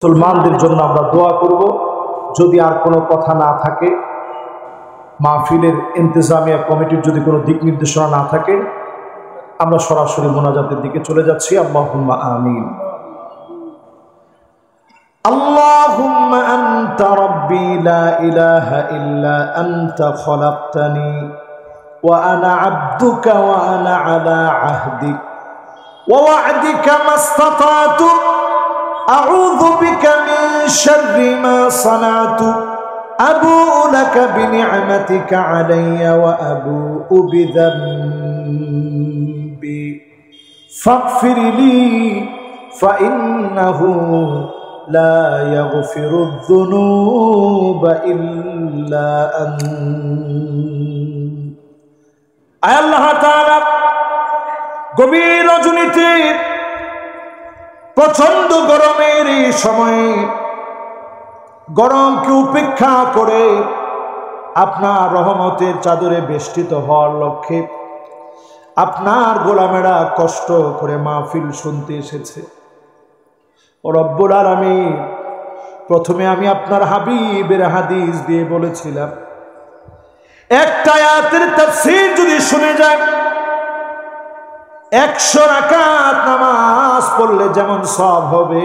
মুসলমানদের জন্য আমরা দোয়া করব। যদি আর কোনো কথা না থাকে, মাহফিলের ইন্তেজামিয়া কমিটির যদি কোনো দিক নির্দেশনা না থাকে, আমরা সরাসরি মোনাজাতের দিকে চলে যাচ্ছি। আল্লাহুম্মা আমিন। আল্লাহুম্মা আনতা রাব্বি লা ইলাহা ইল্লা আনতা খলাকতানি ওয়া আনা আবদুকা ওয়া আনা আলা আহদিক ওয়া ওয়া'দিকা মাসতাতাতু আউযু বিকা মিন শাররি মা সানাতু আবুউ লাকা বিনি'মাতিকা আলাইয়া ওয়া আবুউ বিযানবি ফাগফির লি ফাইন্নাহু লা ইয়াগফিরুয যুনুবা ইল্লা আনতা। আল্লাহ তাআলা গভীর রজনীতে প্রচন্ড গরমের এই সময়ে গরমকে উপেক্ষা করে আপনার রহমতের চাদরে বেষ্টিত হওয়ার লক্ষ্যে আপনার গোলামেরা কষ্ট করে মাহফিল শুনতে এসেছে। ও রব্বুল আলামিন, প্রথমে আমি আপনার হাবিবের হাদিস দিয়ে বলেছিলাম, একটা আয়াতের তাফসীর যদি শুনে যান, 100 রাকাত নামাজ পড়লে যেমন সওয়াব হবে,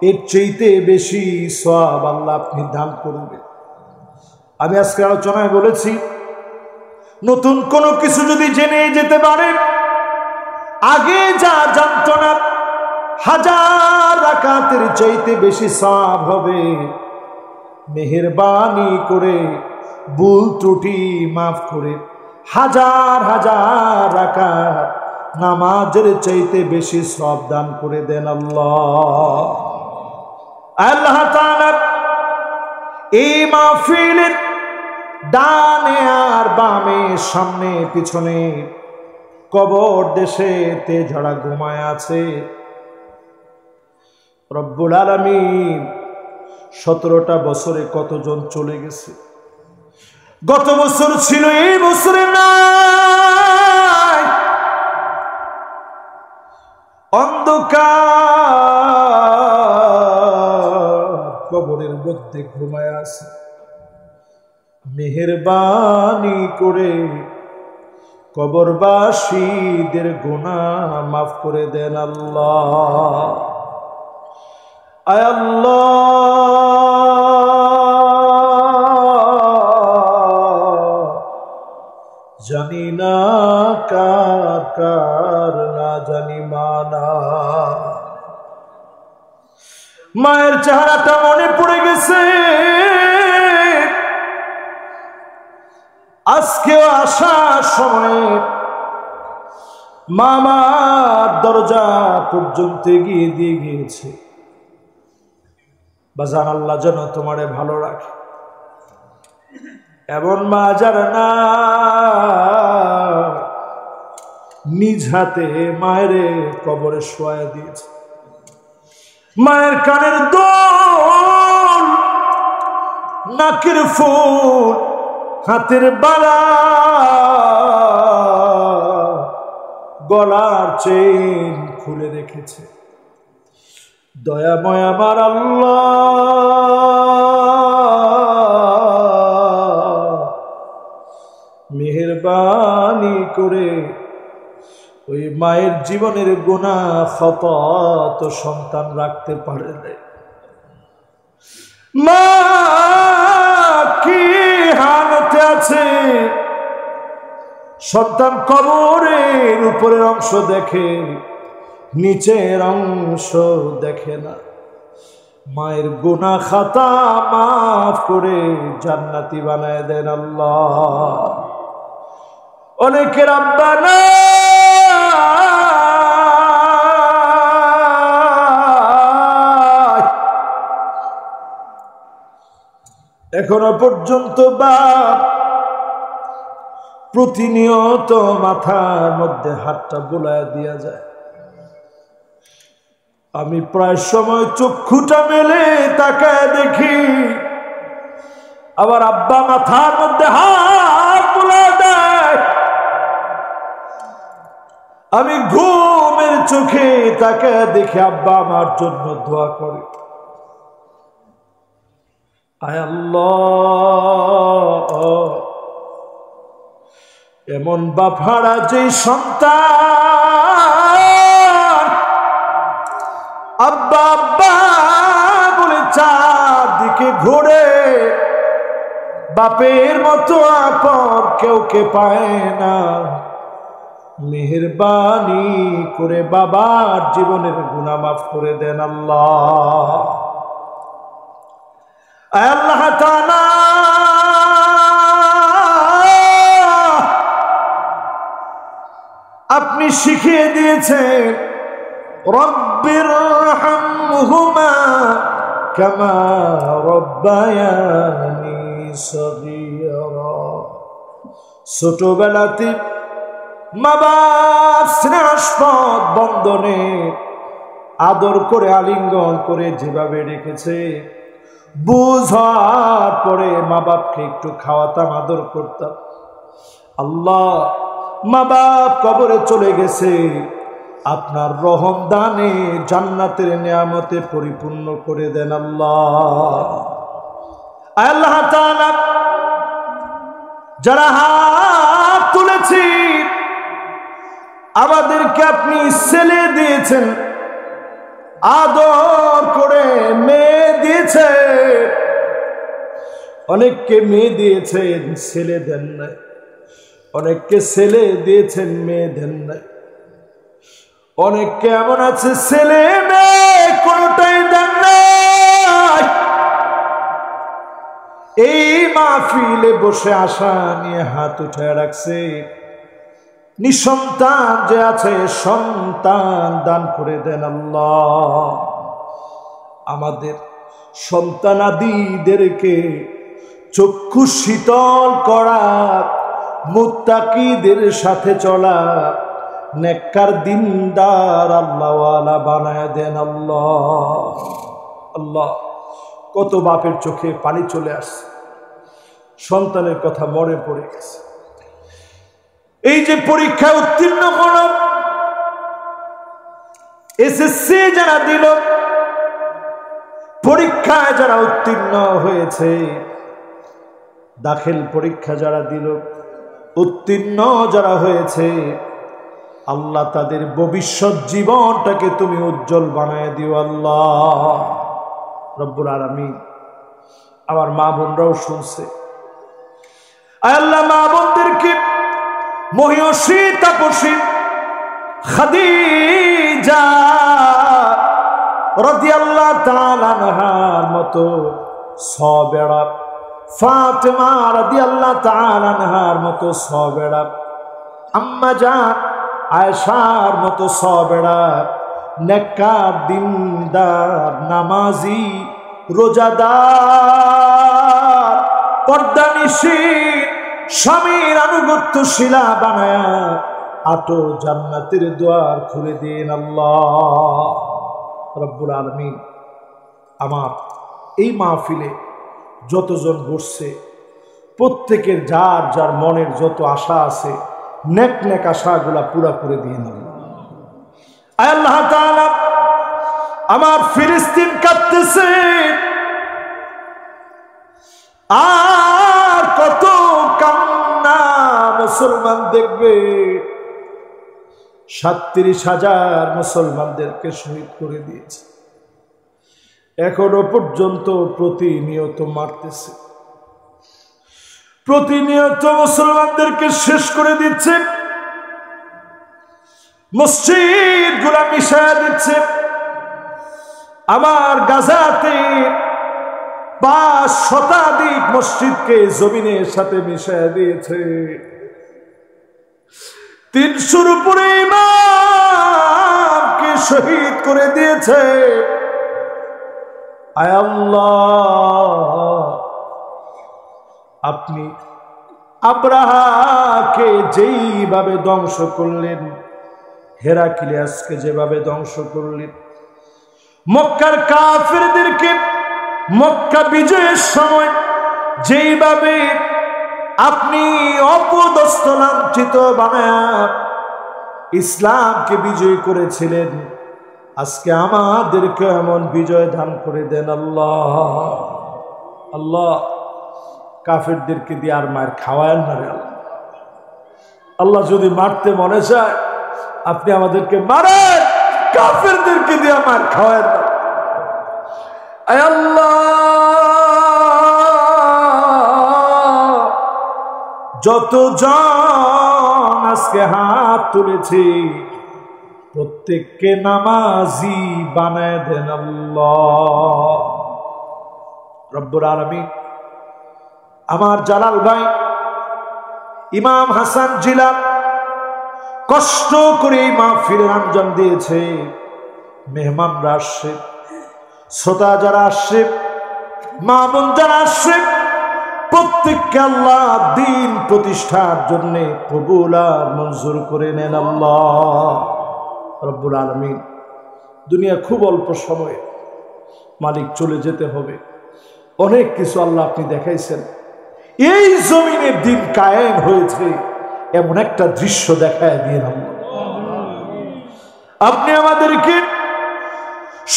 এর চাইতে বেশি সওয়াব আল্লাহ আপনি দান করবেন। আমি আজকে আলোচনায় বলেছি, নতুন কোনো কিছু যদি জেনে যেতে পারে, আগে যা জানতো না, 1000 রাকাতের চাইতে বেশি সওয়াব হবে। মেহেরবানি করে ভুল ত্রুটি মাফ করে 1000 রাকাত নামাজের চাইতে বেশি সওয়াব দান করে দেন আল্লাহ। আল্লাহ তাআলা এই মাহফিলের ডানে আর বামে, সামনে পিছনে, কবর দেশে তেঝরা ঘুমায় আছে রব্বুল আলামিন। 17টা বছরে কতজন চলে গেছে। গত বছর ছিল, এই বছরে নাই। অন্ধকার কবরের মধ্যে ঘুমায় আছে। মেহেরবানি করে কবরবাসীদের গুনাহ মাফ করে দেন আল্লাহ। আয় আল্লাহ, জানি না কার কার না জানি মানা। মায়ের চেহারাটা মনে পড়ে গেছে। আজকেও আসার সময় মামার দরজা পর্যন্ত এগিয়ে দিয়ে গিয়েছে। বাজান, আল্লাহ যেন তোমারে ভালো রাখে। এমন মা যারা না নিজ হাতে মায়ের কবরে শোয়া দিয়েছে। মায়ের কানের দোল, নাকের ফুল, হাতের বালা, গলার চেন খুলে রেখেছে। দয়াময় আমার আল্লাহ, মেহেরবানি করে ওই মায়ের জীবনের গুনাহ খতা তো সন্তান রাখতে পারে না। মা কি হালতে আছে, সন্তান কবরের উপরের অংশ দেখে, নিচের অংশ দেখে না। মায়ের গুনাহ খাতা মাফ করে জান্নাতি বানায় দেন আল্লাহ। অনেকের আব্বা নাই, এখনো পর্যন্ত বাপ প্রতিনিয়ত মাথার মধ্যে হাতটা বোলায় দিয়া যায়। আমি প্রায় সময় চক্ষুটা মেলে তাকায় দেখি, আবার আব্বা মাথার মধ্যে হাত বোলায় দেয়। আমি ঘুমের চোখে তাকায় দেখি আব্বা আমার জন্য দোয়া করে। আয় আল্লাহ, এমন বাপারা যে সন্তান আব্বা আব্বা বলে চারদিকে ঘুরে, বাপের মতো আপন কেউ কে পায় না, মেহেরবানি করে বাবার জীবনের গুনাহ মাফ করে দেন আল্লাহ। আল্লাহ তাআলা আপনি শিখিয়ে দিয়েছেন রব্বিরহামহুমা কামা রব্বায়ানি সগীরা। ছোটবেলাতে মা বাপ স্নেহাস্পদ বন্ধনে আদর করে আলিঙ্গন করে যেভাবে রেখেছে, বুঝ হওয়ার পরে মা বাপকে একটু খাওয়াতাম, আদর করতাম। আল্লাহ, মা বাপ কবরে চলে গেছে, আপনার রহম দানে জান্নাতের নিয়ামতে পরিপূর্ণ করে দেন আল্লাহ। আল্লাহ তাআলা যারা হাত তুলেছি, আমাদেরকে আপনি ছেলে দিয়েছেন, আদর করে মেয়ে দিয়েছেন, অনেককে মেয়ে দিয়েছেন ছেলে দেন নাই, অনেককে ছেলে দিয়েছেন মেয়ে দেন নাই, অনেককে এমন আছে ছেলে মেয়ে কোনটাই দেন নাই। এই মাহফিলে বসে আশা নিয়ে হাত উঠায় রাখছে, নিঃসন্তান যে আছে সন্তান দান করে দেন আল্লাহ। আমাদের সন্তানাদিদেরকে চক্ষু শীতল করা, মুত্তাকিদের সাথে চলা, নেককার দিনদার আল্লাহওয়ালা বানায় দেন আল্লাহ। আল্লাহ, কত বাপের চোখে পানি চলে আসছে, সন্তানের কথা মনে পড়ে গেছে। এই যে পরীক্ষায় উত্তীর্ণ হল, এসএসসি যারা দিল, পরীক্ষায় যারা উত্তীর্ণ হয়েছে, দাখিল পরীক্ষা যারা দিল, উত্তীর্ণ যারা হয়েছে, আল্লাহ তাদের ভবিষ্যৎ জীবনটাকে তুমি উজ্জ্বল বানায় দিও আল্লাহ রব্বুল আলামিন। আমার মা বোনরাও শুনছে, আল্লাহ মা বোনদেরকে মহিয়সী তাপসী খাদিজা রাদিয়াল্লাহু তাআলা আনহার মতো সবেরা, ফাতেমা রাদিয়াল্লাহু তাআলা আনহার মতো সবেরা, আম্মা জান আয়েশার মতো সবেরা, নেককার দিনদার নামাজি রোজাদার পর্দানিশী স্বামীর আনুগত্যশীলা বানায়া আটো জান্নাতের দ্বার খুলে দিন আল্লাহ রব্বুল আলামিন। আমার এই মাহফিলে যতজন বসছে, প্রত্যেকের যার যার মনের যত আশা আছে, নেক নেক আশাগুলা পুরা করে দিন আল্লাহ তাআলা। আমার ফিলিস্তিন কাঁদতেছে, আর কত কান্না মুসলমান দেখবে। 37,000 মুসলমানদেরকে শহীদ করে দিয়েছে, এখনো পর্যন্ত প্রতিনিয়ত মারতেছে, প্রতিনিয়ত মুসলমানদেরকে শেষ করে দিচ্ছে, মসজিদ গুলা মিশায়া দিচ্ছে। আমার গাজাতে 5 শতাধিক মসজিদকে জমিনের সাথে মিশায়া দিয়েছে, 300-র উপরে ইমামকে শহীদ করে দিয়েছে। আয় আল্লাহ, আপনি আব্রাহাকে যেইভাবে ধ্বংস করলেন, হেরাক্লিয়াসকে যেভাবে ধ্বংস করলেন, মক্কার কাফেরদেরকে মক্কা বিজয়ের সময় যেইভাবে আপনি অপদস্থ লাঞ্ছিত বানায় ইসলামকে বিজয় করেছিলেন, আজকে আমাদেরকে এমন বিজয় দান করে দেন আল্লাহ। আল্লাহ কাফেরদেরকে দিয়ে আর মায়ের খাওয়ায় না রে আল্লাহ। আল্লাহ যদি মারতে মনে চায় আপনি আমাদেরকে মারেন, কাফেরদেরকে দিয়ে মার খাওয়ায় না। আয় আল্লাহ, যতজন আজকে হাত তুলেছে প্রত্যেককে নামাজি বানায় দেন আল্লাহ রব্বুল আলামিন। আমার জালাল ভাই ইমাম হাসান জিলান কষ্ট করে এই মাহফিলের আঞ্জাম দিয়েছে। মেহমানরা আসছে, শ্রোতা যারা আসছে, মা বোন যারা আসছে, প্রত্যেককে আল্লাহ দিন প্রতিষ্ঠার জন্য কবুল আর মঞ্জুর করে নেন আল্লাহ রব্বুল আলামিন। দুনিয়া খুব অল্প সময়ে, মালিক চলে যেতে হবে। অনেক কিছু আল্লাহ আপনি দেখাইছেন। এই জমিনে দিন কায়েম হয়েছে এমন একটা দৃশ্য দেখায় দিয়ে আপনি আমাদেরকে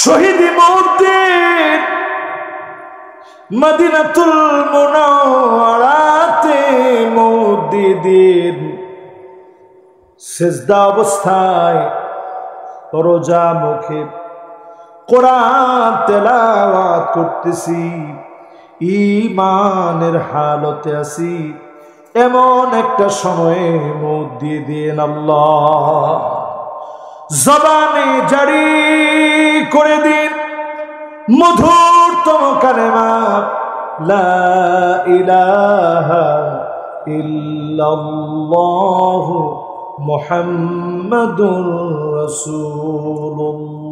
শহীদি মওত দিন, মদিনাতুল মুনাওয়ারাতে মওত দিয়ে দিন। সেজদা অবস্থায় রোজা মুখে কোরআন তেলাওয়াত করতেছি, ঈমানের হালতে আছি, এমন একটা সময়ে মওত দিয়ে দিন আল্লাহ। জবানে জারি করে দিন মধুরতম কালেমা লা ইলাহা ইল্লাল্লাহু মুহাম্মাদুর রাসূলুল্লাহ।